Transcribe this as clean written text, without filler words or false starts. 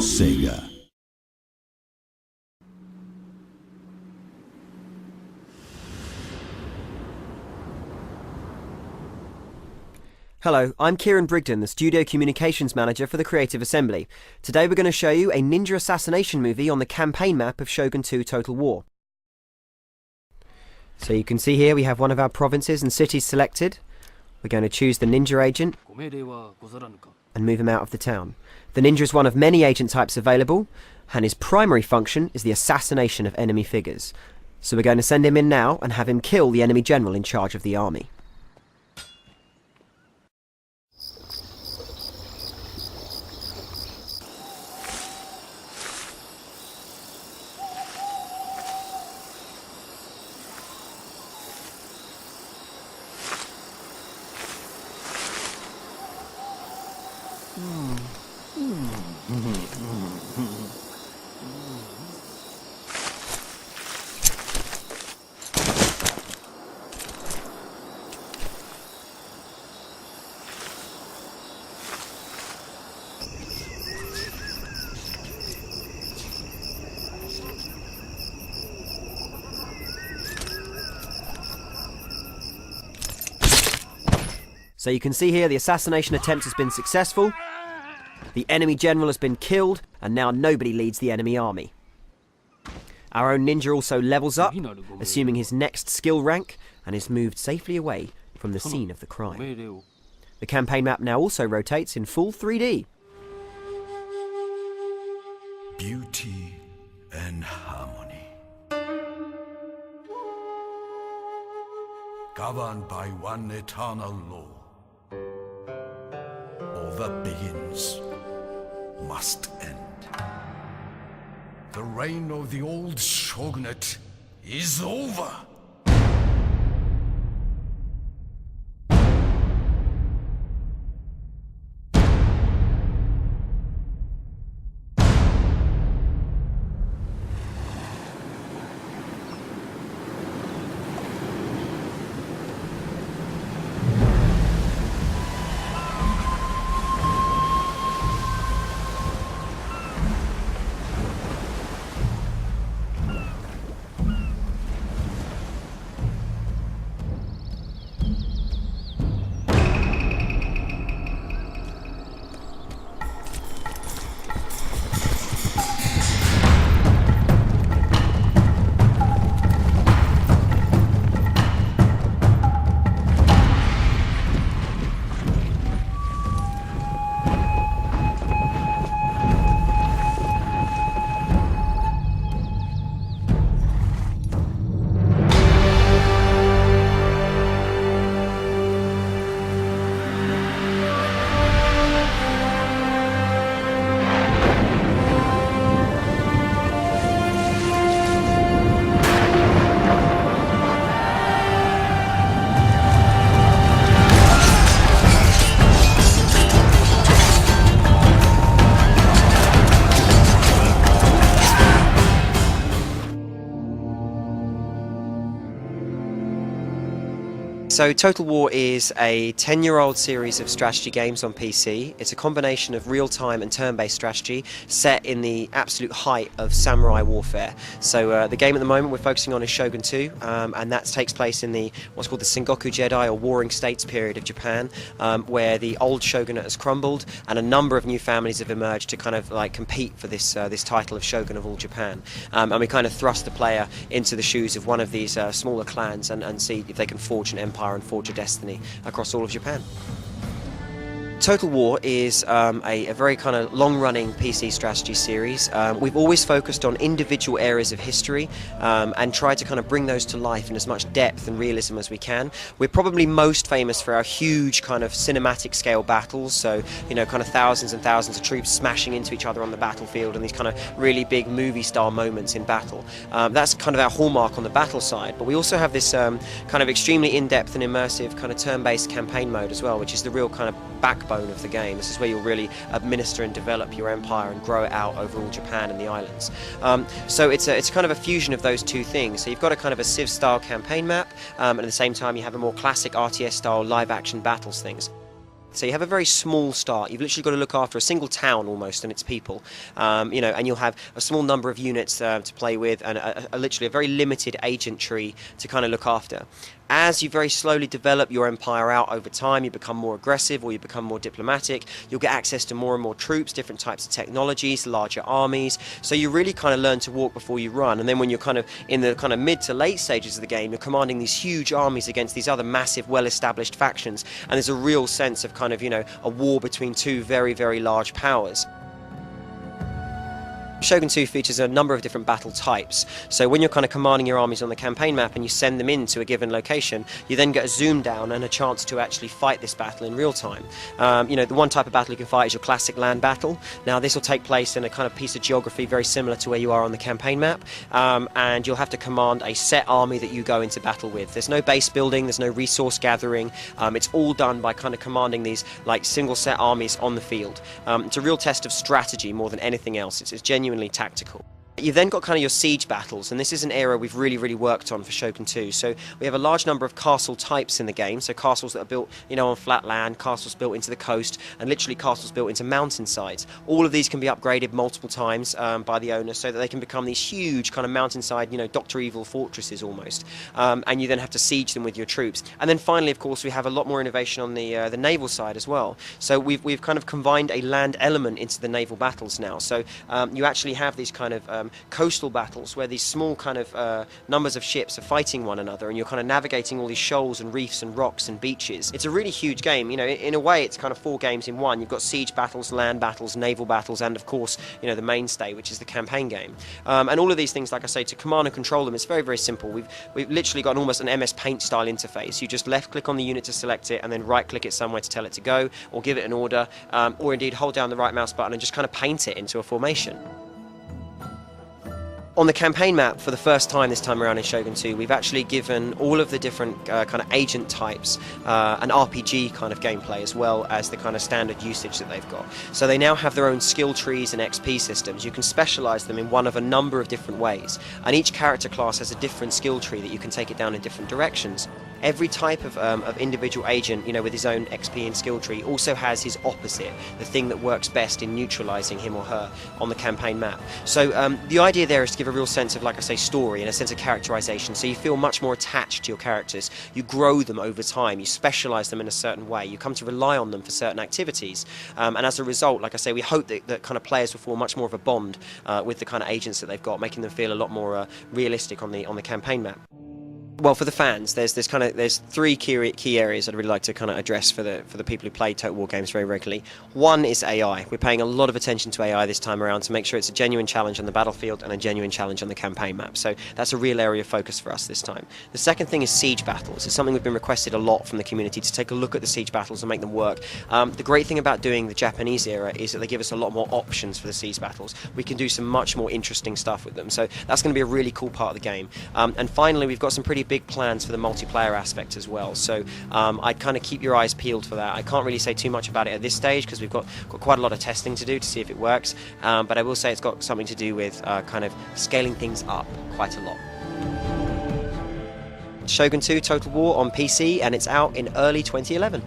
Sega. Hello, I'm Kieran Brigden, the Studio Communications Manager for the Creative Assembly. Today we're going to show you a ninja assassination movie on the campaign map of Shogun 2 Total War. So you can see here we have one of our provinces and cities selected. We're going to choose the ninja agent and move him out of the town. The ninja is one of many agent types available, and his primary function is the assassination of enemy figures. So we're going to send him in now and have him kill the enemy general in charge of the army. So you can see here the assassination attempt has been successful, the enemy general has been killed, and now nobody leads the enemy army. Our own ninja also levels up, assuming his next skill rank, and is moved safely away from the scene of the crime. The campaign map now also rotates in full 3D. Beauty and harmony. Governed by one eternal law. All that begins must end. The reign of the old shogunate is over. So Total War is a 10-year-old series of strategy games on PC. It's a combination of real-time and turn-based strategy set in the absolute height of samurai warfare. So the game at the moment we're focusing on is Shogun 2, and that takes place in the what's called the Sengoku Jedi or Warring States period of Japan, where the old shogunate has crumbled and a number of new families have emerged to kind of like compete for this this title of Shogun of all Japan. And we kind of thrust the player into the shoes of one of these smaller clans and see if they can forge an empire and forge a destiny across all of Japan. Total War is a very kind of long-running PC strategy series. We've always focused on individual areas of history and tried to kind of bring those to life in as much depth and realism as we can. We're probably most famous for our huge kind of cinematic scale battles, so you know, kind of thousands and thousands of troops smashing into each other on the battlefield and these kind of really big movie-style moments in battle. That's kind of our hallmark on the battle side, but we also have this kind of extremely in-depth and immersive kind of turn-based campaign mode as well, which is the real kind of backbone of the game. This is where you'll really administer and develop your empire and grow it out over all Japan and the islands. So it's kind of a fusion of those two things. So you've got a kind of a Civ style campaign map, and at the same time you have a more classic RTS style live action battles things. So you have a very small start. You've literally got to look after a single town almost and its people, and you'll have a small number of units to play with, and literally a very limited agent tree to kind of look after. As you very slowly develop your empire out over time, you become more aggressive or you become more diplomatic, you'll get access to more and more troops, different types of technologies, larger armies. So you really kind of learn to walk before you run. And then when you're kind of in the kind of mid to late stages of the game, you're commanding these huge armies against these other massive, well-established factions. And there's a real sense of kind of, a war between two very, very large powers. Shogun 2 features a number of different battle types. So when you're kind of commanding your armies on the campaign map and you send them into a given location, you then get a zoom down and a chance to actually fight this battle in real time. The one type of battle you can fight is your classic land battle. Now this will take place in a kind of piece of geography very similar to where you are on the campaign map, and you'll have to command a set army that you go into battle with. There's no base building, there's no resource gathering, it's all done by kind of commanding these like single set armies on the field. It's a real test of strategy more than anything else. It's genuinely tactical. You've then got kind of your siege battles, and this is an area we've really worked on for Shogun 2. So we have a large number of castle types in the game, so castles that are built on flat land, castles built into the coast, and literally castles built into mountainsides. All of these can be upgraded multiple times by the owner so that they can become these huge kind of mountainside, Dr. Evil fortresses almost, and you then have to siege them with your troops. And then finally, of course, we have a lot more innovation on the naval side as well. So we've kind of combined a land element into the naval battles now. So you actually have these kind of coastal battles where these small kind of numbers of ships are fighting one another, and you're kind of navigating all these shoals and reefs and rocks and beaches. It's a really huge game. In a way it's kind of 4 games in one. You've got siege battles, land battles, naval battles, and of course the mainstay, which is the campaign game. And all of these things, like I say, to command and control them, it's very simple. We've literally got almost an MS Paint style interface. You just left click on the unit to select it and then right click it somewhere to tell it to go, or give it an order, or indeed hold down the right mouse button and just kind of paint it into a formation. On the campaign map, for the first time this time around in Shogun 2, we've actually given all of the different kind of agent types an RPG kind of gameplay, as well as the kind of standard usage that they've got. So they now have their own skill trees and XP systems. You can specialize them in one of a number of different ways, and each character class has a different skill tree that you can take it down in different directions. Every type of individual agent, with his own XP and skill tree, also has his opposite, the thing that works best in neutralizing him or her on the campaign map. So the idea there is to give a real sense of, like I say, story and a sense of characterization, so you feel much more attached to your characters. You grow them over time, you specialize them in a certain way, you come to rely on them for certain activities, and as a result, like I say, we hope that kind of players will form much more of a bond with the kind of agents that they've got, making them feel a lot more realistic on the campaign map. Well, for the fans, there's 3 key areas I'd really like to kind of address for the people who play Total War games very regularly. One is AI. We're paying a lot of attention to AI this time around to make sure it's a genuine challenge on the battlefield and a genuine challenge on the campaign map. So that's a real area of focus for us this time. The second thing is siege battles. It's something we've been requested a lot from the community, to take a look at the siege battles and make them work. The great thing about doing the Japanese era is that they give us a lot more options for the siege battles. We can do some much more interesting stuff with them. So that's going to be a really cool part of the game. And finally, we've got some pretty big plans for the multiplayer aspect as well, so I'd kind of keep your eyes peeled for that. I can't really say too much about it at this stage because we've got quite a lot of testing to do to see if it works, but I will say it's got something to do with kind of scaling things up quite a lot. Shogun 2 Total War on PC, and it's out in early 2011.